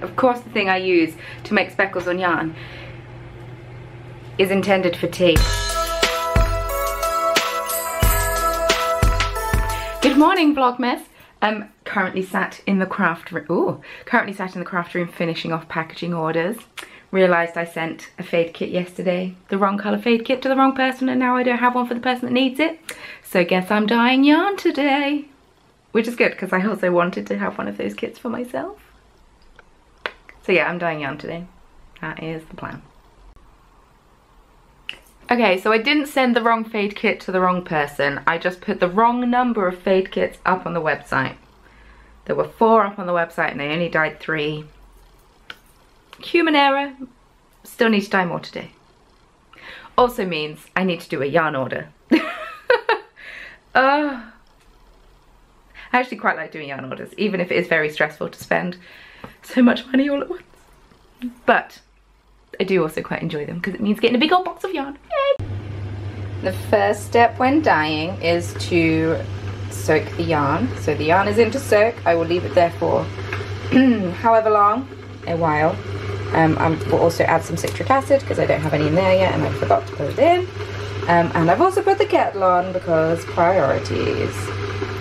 Of course the thing I use to make speckles on yarn is intended for tea. Good morning, Vlogmas. I'm currently sat in the craft room. Finishing off packaging orders. Realised I sent a fade kit yesterday, the wrong colour fade kit to the wrong person, and now I don't have one for the person that needs it. So guess I'm dyeing yarn today. Which is good because I also wanted to have one of those kits for myself. So yeah, I'm dyeing yarn today. That is the plan. Okay, so I didn't send the wrong fade kit to the wrong person. I just put the wrong number of fade kits up on the website. There were 4 up on the website and I only dyed 3. Human error. Still need to dye more today. Also means I need to do a yarn order. I actually quite like doing yarn orders, even if it is very stressful to spend so much money all at once. But I do also quite enjoy them because it means getting a big old box of yarn. Yay! The first step when dyeing is to soak the yarn. So the yarn is in to soak. I will leave it there for however long, a while. We'll also add some citric acid because I don't have any in there yet and I forgot to put it in. And I've also put the kettle on because priorities.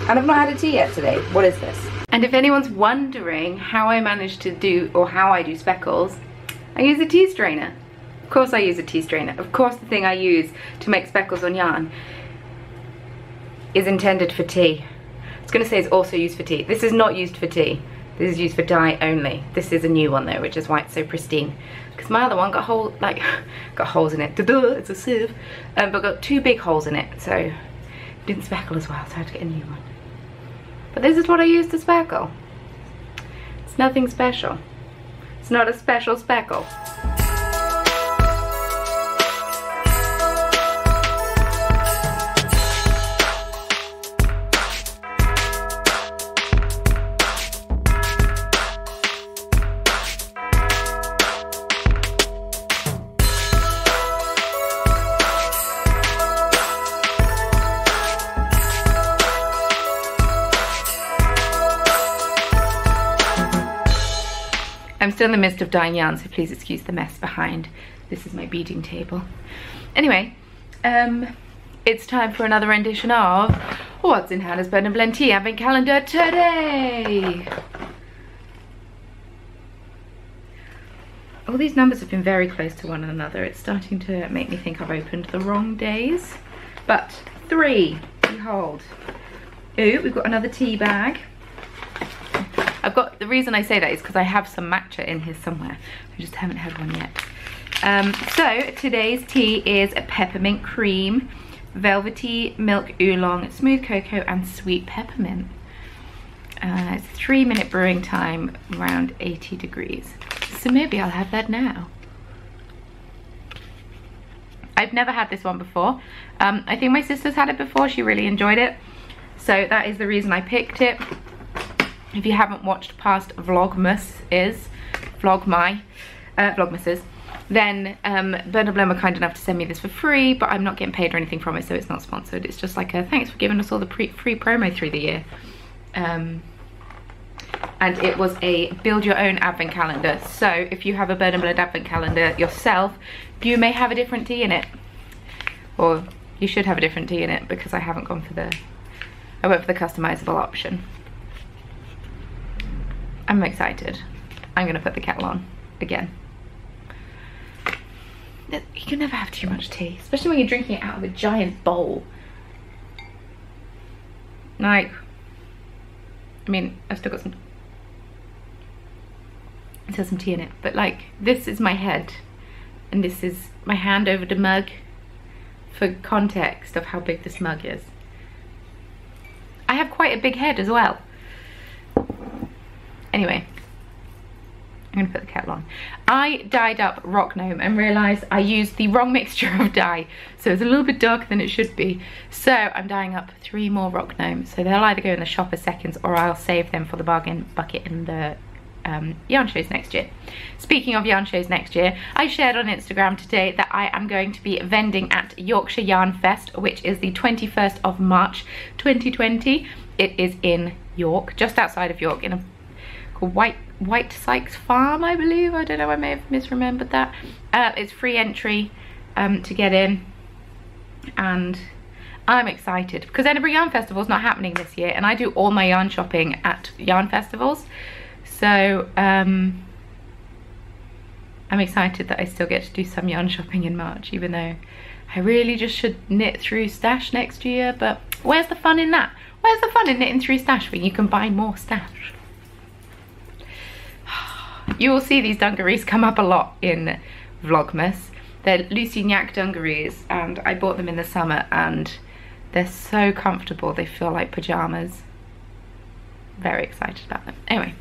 And I've not had a tea yet today. What is this? And if anyone's wondering how I managed to do, or how I do speckles, I use a tea strainer. Of course I use a tea strainer. Of course the thing I use to make speckles on yarn is intended for tea. I was going to say it's also used for tea. This is not used for tea. This is used for dye only. This is a new one though, which is why it's so pristine. Because my other one got got holes in it. It's a sieve. But got 2 big holes in it, so it didn't speckle as well, so I had to get a new one. But this is what I use to speckle. It's nothing special. It's not a special speckle. I'm still in the midst of dyeing yarn, so please excuse the mess behind. This is my beading table. Anyway, it's time for another rendition of What's in Hannah's Burn and Blend Tea Advent Calendar today. All these numbers have been very close to one another. It's starting to make me think I've opened the wrong days. But 3, behold. Ooh, we've got another tea bag. The reason I say that is because I have some matcha in here somewhere. I just haven't had one yet. So today's tea is a peppermint cream, velvety milk oolong, smooth cocoa and sweet peppermint. It's 3-minute brewing time, around 80 degrees. So maybe I'll have that now. I've never had this one before. I think my sister's had it before. She really enjoyed it. So that is the reason I picked it. If you haven't watched past Vlogmases, then Burn and Blend were kind enough to send me this for free, but I'm not getting paid or anything from it, so it's not sponsored. It's just like a thanks for giving us all the free promo through the year. And it was a build your own advent calendar. So if you have a Burn and Blend advent calendar yourself, you may have a different tea in it. Or you should have a different tea in it, because I haven't gone for I went for the customizable option. I'm excited. I'm gonna put the kettle on again. You can never have too much tea, especially when you're drinking it out of a giant bowl. Like, I mean, I've still got some tea in it, but like, this is my head and this is my hand over the mug for context of how big this mug is. I have quite a big head as well. Anyway, I'm gonna put the kettle on. I dyed up Rock Gnome and realised I used the wrong mixture of dye, so it's a little bit darker than it should be. So I'm dyeing up 3 more Rock Gnomes, so they'll either go in the shop as seconds or I'll save them for the bargain bucket in the yarn shows next year. Speaking of yarn shows next year, I shared on Instagram today that I am going to be vending at Yorkshire Yarn Fest, which is the 21st of March 2020. It is in York, just outside of York, in a called White Sykes Farm, I believe. I don't know, I may have misremembered that. It's free entry to get in, and I'm excited because Edinburgh Yarn Festival's not happening this year, and I do all my yarn shopping at yarn festivals, so I'm excited that I still get to do some yarn shopping in March, even though I really just should knit through stash next year. But where's the fun in that? Where's the fun in knitting through stash when you can buy more stash? You will see these dungarees come up a lot in Vlogmas. They're Lucy Nyack dungarees, and I bought them in the summer, and they're so comfortable. They feel like pajamas. Very excited about them. Anyway,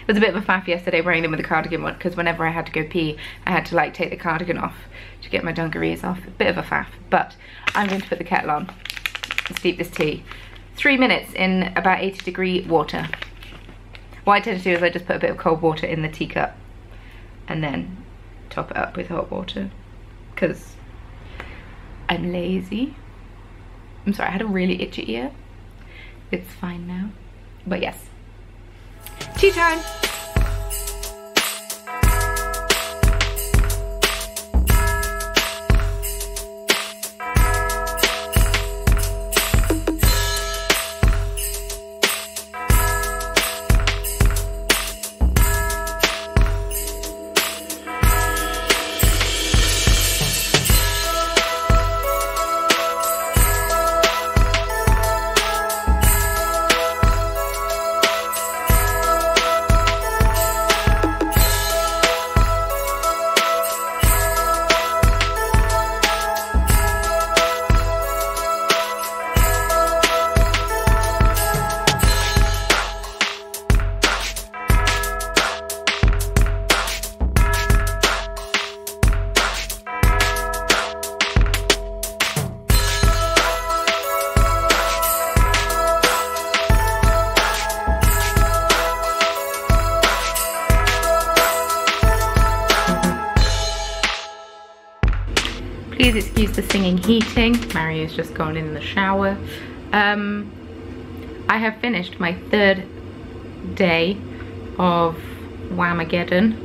it was a bit of a faff yesterday wearing them with a cardigan on, because whenever I had to go pee, I had to like take the cardigan off to get my dungarees off. A bit of a faff, but I'm going to put the kettle on and steep this tea. 3 minutes in about 80-degree water. What I tend to do is I just put a bit of cold water in the teacup and then top it up with hot water, because I'm lazy. I'm sorry, I had a really itchy ear. It's fine now. But yes, tea time. Please excuse the singing heating. Mario's just gone in the shower. I have finished my 3rd day of Whamageddon,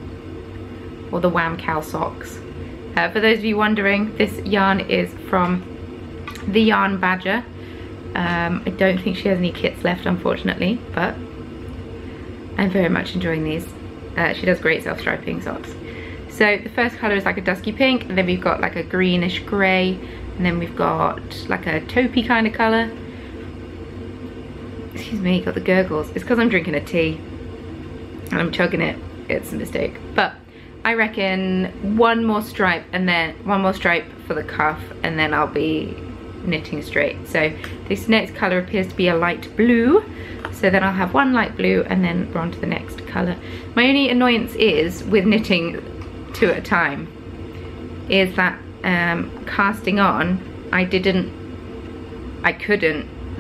or the Wham Cow socks. For those of you wondering, this yarn is from the Yarn Badger. I don't think she has any kits left, unfortunately, but I'm very much enjoying these. She does great self-striping socks. So the first colour is like a dusky pink, and then we've got like a greenish grey, and then we've got like a taupey kind of colour. Excuse me, got the gurgles. It's because I'm drinking a tea and I'm chugging it. It's a mistake. But I reckon one more stripe for the cuff, and then I'll be knitting straight. So this next colour appears to be a light blue. So then I'll have one light blue and then we're on to the next colour. My only annoyance is with knitting 2 at a time is that casting on, I couldn't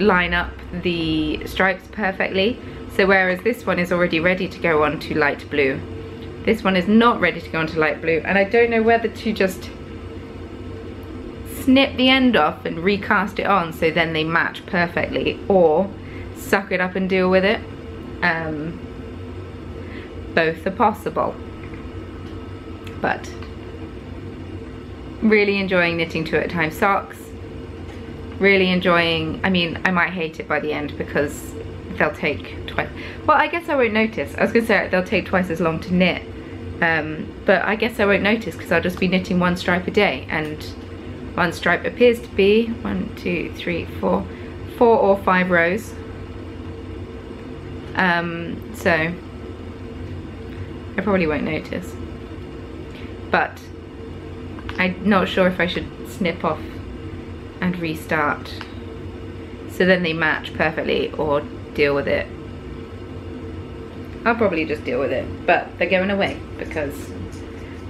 line up the stripes perfectly. So whereas this one is already ready to go on to light blue, this one is not ready to go on to light blue, and I don't know whether to just snip the end off and recast it on so then they match perfectly, or suck it up and deal with it. Both are possible. But really enjoying knitting 2 at a time socks. Really enjoying, I mean, I might hate it by the end because they'll take twice. Well, I guess I won't notice. I was gonna say they'll take twice as long to knit. But I guess I won't notice because I'll just be knitting 1 stripe a day, and 1 stripe appears to be 1, 2, 3, 4 or 5 rows. So I probably won't notice. But I'm not sure if I should snip off and restart so then they match perfectly, or deal with it. I'll probably just deal with it, but they're going away because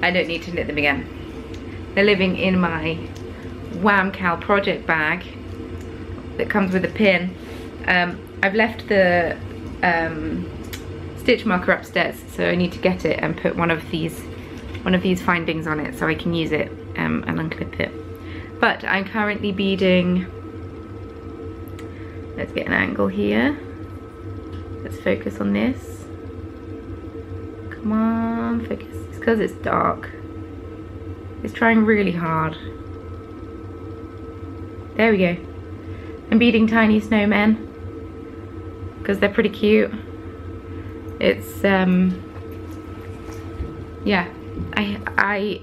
I don't need to knit them again. They're living in my Wham Cow project bag that comes with a pin. I've left the stitch marker upstairs, so I need to get it and put one of these findings on it so I can use it and unclip it. But I'm currently beading, let's get an angle here, let's focus on this. Come on, focus. It's because it's dark. It's trying really hard. There we go. I'm beading tiny snowmen because they're pretty cute. It's yeah, I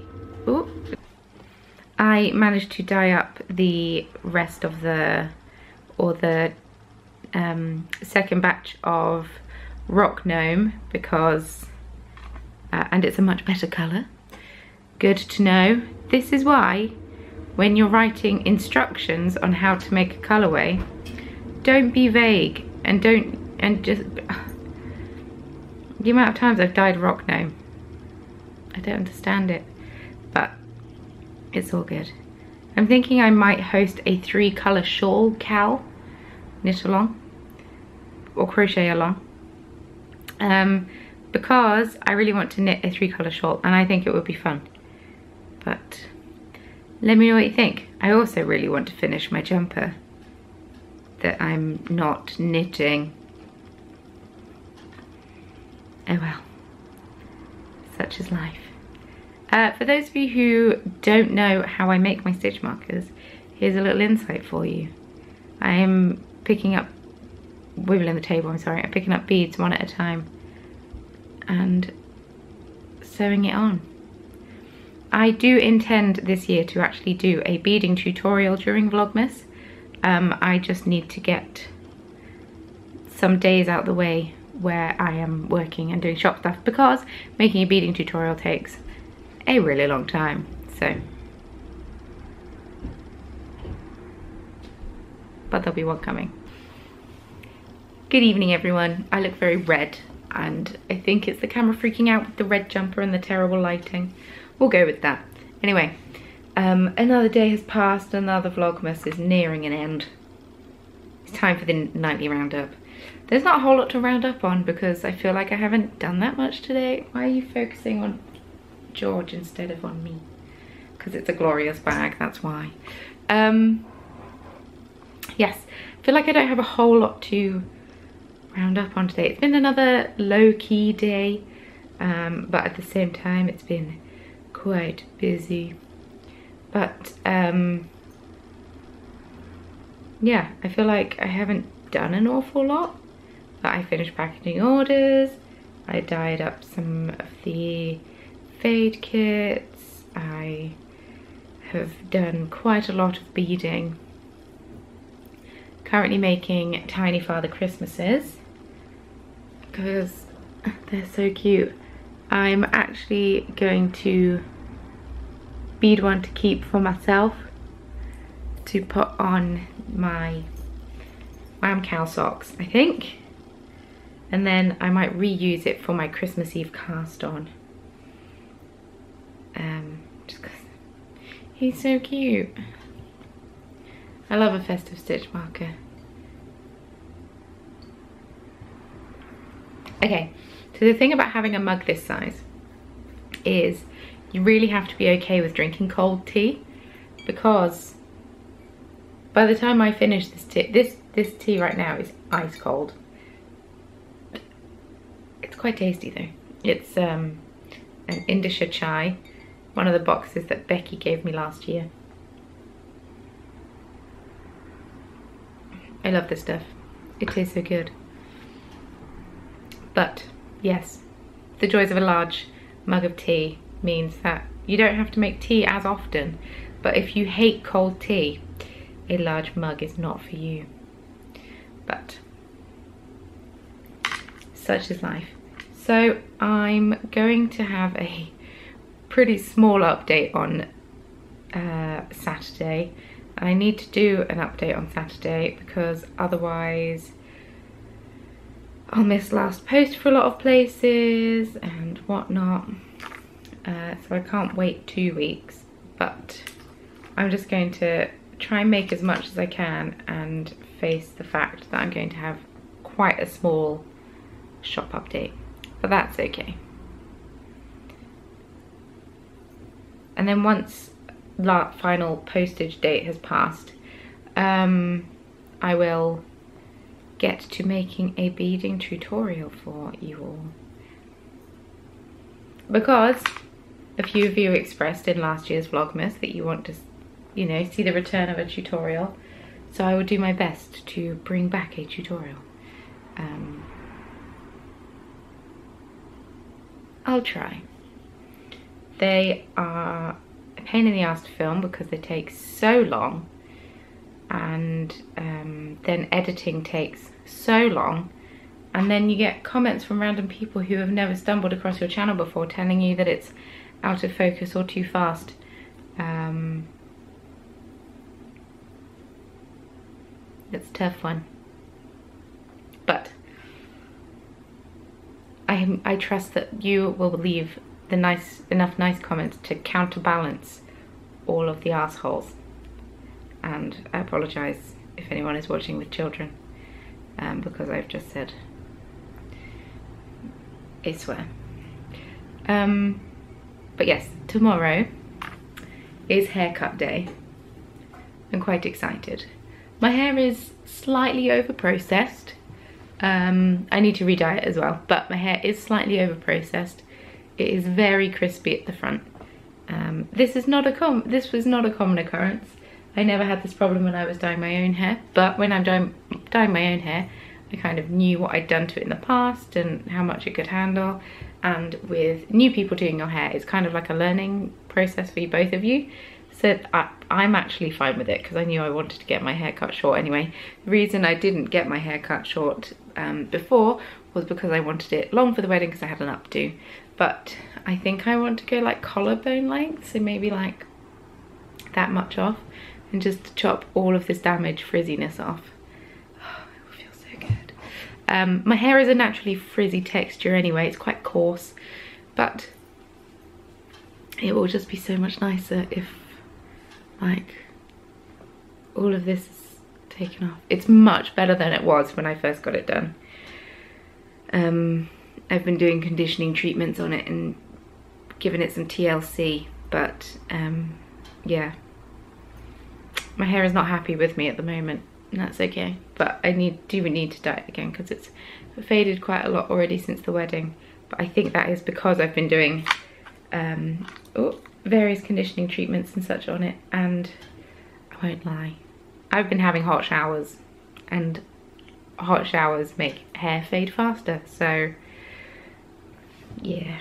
managed to dye up the rest of the second batch of rock gnome because and it's a much better colour. Good to know. This is why when you're writing instructions on how to make a colourway, don't be vague and just the amount of times I've dyed rock gnome, I don't understand it, but it's all good. I'm thinking I might host a 3-colour shawl cal knit along or crochet along because I really want to knit a 3-colour shawl and I think it would be fun. But let me know what you think. I also really want to finish my jumper that I'm not knitting. Oh well, such is life. For those of you who don't know how I make my stitch markers, here's a little insight for you. I am picking up, wiggling the table, I'm sorry, I'm picking up beads one at a time and sewing it on. I do intend this year to actually do a beading tutorial during Vlogmas. I just need to get some days out the way where I am working and doing shop stuff because making a beading tutorial takes a really long time, so. But there'll be one coming. Good evening everyone. I look very red and I think it's the camera freaking out with the red jumper and the terrible lighting. We'll go with that. Anyway, another day has passed, another Vlogmas is nearing an end. It's time for the nightly roundup. There's not a whole lot to round up on because I feel like I haven't done that much today. Why are you focusing on George instead of on me? Because it's a glorious bag, that's why. Yes, I feel like I don't have a whole lot to round up on today. It's been another low-key day, but at the same time it's been quite busy. But yeah, I feel like I haven't done an awful lot. But I finished packaging orders, I dyed up some of the fade kits, I have done quite a lot of beading. Currently making tiny father Christmases because they're so cute. I'm actually going to bead one to keep for myself to put on my Wham Cow socks, I think. And then I might reuse it for my Christmas Eve cast on. Just because he's so cute. I love a festive stitch marker. Okay, so the thing about having a mug this size is you really have to be okay with drinking cold tea, because by the time I finish this tea, this tea right now is ice cold. It's quite tasty though. It's an Indisha chai, one of the boxes that Becky gave me last year. I love this stuff. It tastes so good. But yes, the joys of a large mug of tea means that you don't have to make tea as often, but if you hate cold tea, a large mug is not for you. But such is life. So I'm going to have a pretty small update on Saturday. I need to do an update on Saturday because otherwise I'll miss last post for a lot of places and whatnot. So I can't wait 2 weeks, but I'm just going to try and make as much as I can and face the fact that I'm going to have quite a small shop update, but that's okay. And then once that final postage date has passed, I will get to making a beading tutorial for you all. because a few of you expressed in last year's Vlogmas that you want to, you know, see the return of a tutorial. So I will do my best to bring back a tutorial. I'll try. They are a pain in the ass to film because they take so long, and then editing takes so long, and then you get comments from random people who have never stumbled across your channel before telling you that it's out of focus or too fast. It's a tough one, but I trust that you will leave the enough nice comments to counterbalance all of the assholes. And I apologise if anyone is watching with children, because I've just said a swear. But yes, tomorrow is haircut day. I'm quite excited. My hair is slightly over processed. I need to re-dye it as well, but my hair is slightly over processed. It is very crispy at the front. This was not a common occurrence. I never had this problem when I was dyeing my own hair, but when I'm dyeing my own hair, I kind of knew what I'd done to it in the past and how much it could handle. And with new people doing your hair, it's kind of like a learning process for you, both of you. So I'm actually fine with it because I knew I wanted to get my hair cut short anyway. The reason I didn't get my hair cut short before was because I wanted it long for the wedding because I had an updo. But I think I want to go like collarbone length, so maybe like that much off, and just chop all of this damaged frizziness off. Oh, it will feel so good. My hair is a naturally frizzy texture anyway, it's quite coarse, but it will just be so much nicer if like all of this is taken off. It's much better than it was when I first got it done. I've been doing conditioning treatments on it and giving it some TLC, but yeah, my hair is not happy with me at the moment, and that's okay. But I do need to dye it again because it's faded quite a lot already since the wedding. But I think that is because I've been doing various conditioning treatments and such on it, and I won't lie, I've been having hot showers, and hot showers make hair fade faster, so yeah,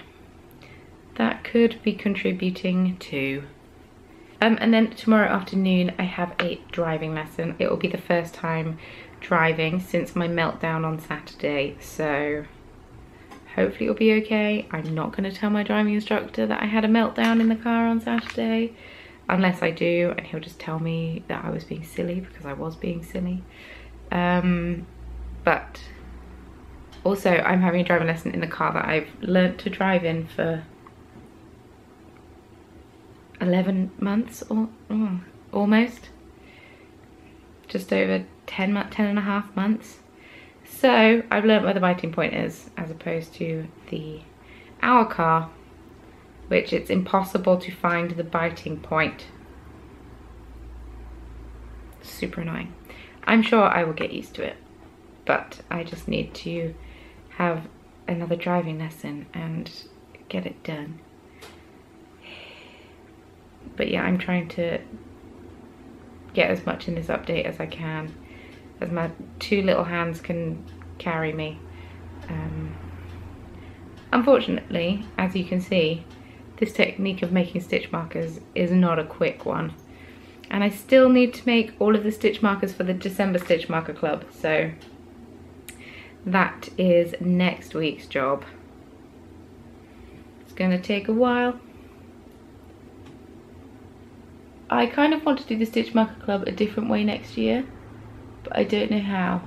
that could be contributing too. And then tomorrow afternoon I have a driving lesson. It will be the first time driving since my meltdown on Saturday, so hopefully it'll be okay. I'm not going to tell my driving instructor that I had a meltdown in the car on Saturday, unless I do, and he'll just tell me that I was being silly, because I was being silly. But also I'm having a driving lesson in the car that I've learnt to drive in for 11 months or almost, just over 10 and a half months. So I've learnt where the biting point is, as opposed to our car, which it's impossible to find the biting point. Super annoying. I'm sure I will get used to it, but I just need to have another driving lesson and get it done. But yeah, I'm trying to get as much in this update as I can, as my two little hands can carry me. Unfortunately, as you can see, this technique of making stitch markers is not a quick one, and I still need to make all of the stitch markers for the December Stitch Marker Club, so that is next week's job. It's gonna take a while. I kind of want to do the Stitch Marker Club a different way next year, but I don't know how.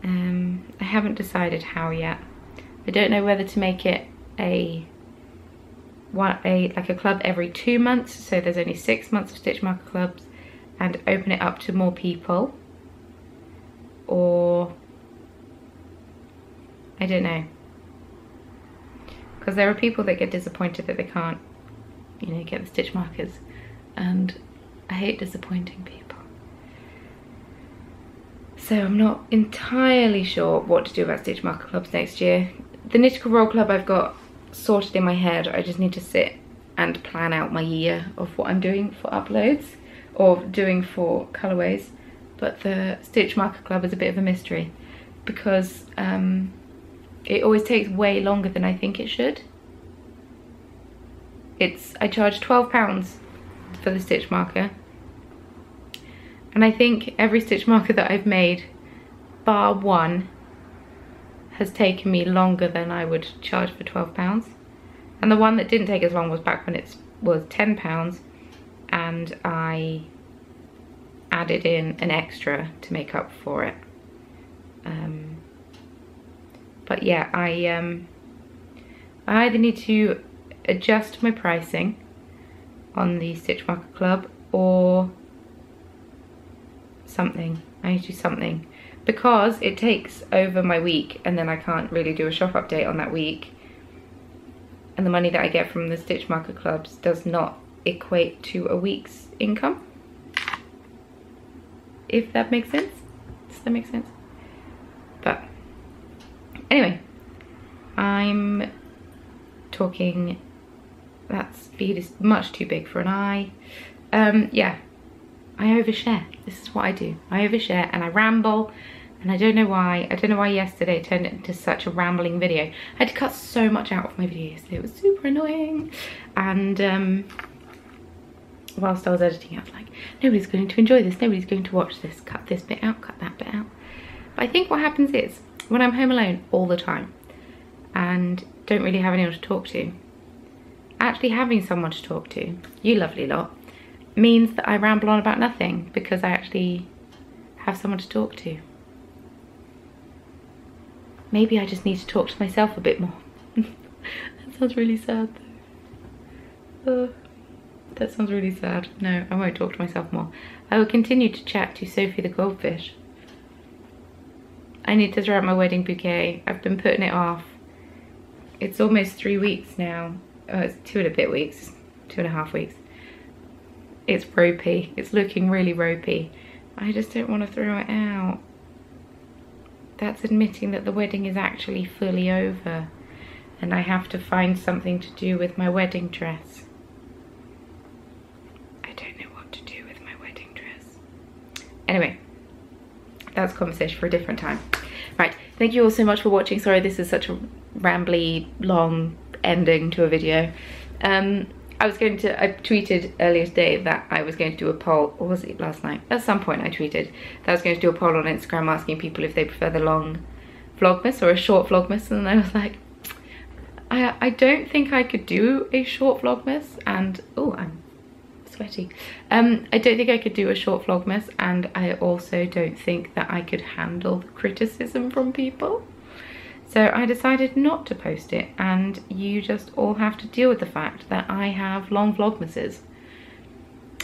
I haven't decided how yet. I don't know whether to make it like a club every 2 months, so there's only 6 months of Stitch Marker Clubs, and open it up to more people, or I don't know, because there are people that get disappointed that they can't, you know, get the stitch markers, and I hate disappointing people. So I'm not entirely sure what to do about Stitch Marker Clubs next year. The Knitical Roll Club I've got sorted in my head. I just need to sit and plan out my year of what I'm doing for uploads or doing for colorways. But the Stitch Marker Club is a bit of a mystery because it always takes way longer than I think it should. I charge £12 for the stitch marker, and I think every stitch marker that I've made, bar one, has taken me longer than I would charge for £12. And the one that didn't take as long was back when it was £10, and I added in an extra to make up for it. But yeah, I either need to adjust my pricing on the Stitch Marker Club or something. I need to do something because it takes over my week, and then I can't really do a shop update on that week, and the money that I get from the Stitch Marker Clubs does not equate to a week's income, if that makes sense. Does that make sense? But anyway, I'm talking, that speed is much too big for an eye. Yeah, I overshare. This is what I do. I overshare and I ramble, and I don't know why. I don't know why yesterday turned it into such a rambling video. I had to cut so much out of my video yesterday. It was super annoying. And whilst I was editing, I was like, nobody's going to enjoy this. Nobody's going to watch this. Cut this bit out, cut that bit out. But I think what happens is, when I'm home alone all the time and don't really have anyone to talk to, actually having someone to talk to, you lovely lot, means that I ramble on about nothing because I actually have someone to talk to. Maybe I just need to talk to myself a bit more. That sounds really sad though. That sounds really sad. No, I won't talk to myself more. I will continue to chat to Sophie the goldfish. I need to throw out my wedding bouquet. I've been putting it off. It's almost 3 weeks now. Oh, it's 2 and a bit weeks. 2.5 weeks. It's ropey. It's looking really ropey. I just don't want to throw it out. That's admitting that the wedding is actually fully over, and I have to find something to do with my wedding dress. I don't know what to do with my wedding dress. Anyway, that's a conversation for a different time. Right, thank you all so much for watching. Sorry this is such a rambly, long ending to a video. I tweeted earlier today that I was going to do a poll, or was it last night? At some point I tweeted that I was going to do a poll on Instagram asking people if they prefer the long Vlogmas or a short Vlogmas, and I was like, I don't think I could do a short Vlogmas, and oh, I'm sweaty. I don't think I could do a short Vlogmas, and I also don't think that I could handle the criticism from people. So I decided not to post it, and you just all have to deal with the fact that I have long Vlogmases.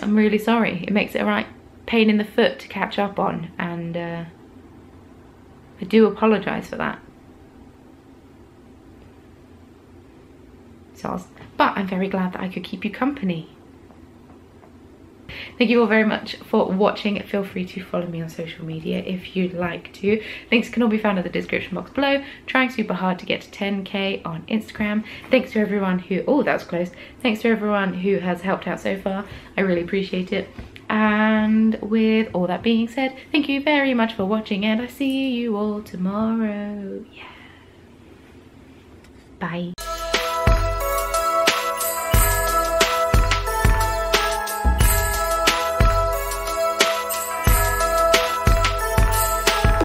I'm really sorry. It makes it a right pain in the foot to catch up on, and I do apologise for that. But I'm very glad that I could keep you company. Thank you all very much for watching. Feel free to follow me on social media if you'd like to. Links can all be found in the description box below. Trying super hard to get to 10k on Instagram. Thanks to everyone who, oh that was close. Thanks to everyone who has helped out so far. I really appreciate it. And with all that being said, thank you very much for watching, and I see you all tomorrow. Yeah. Bye.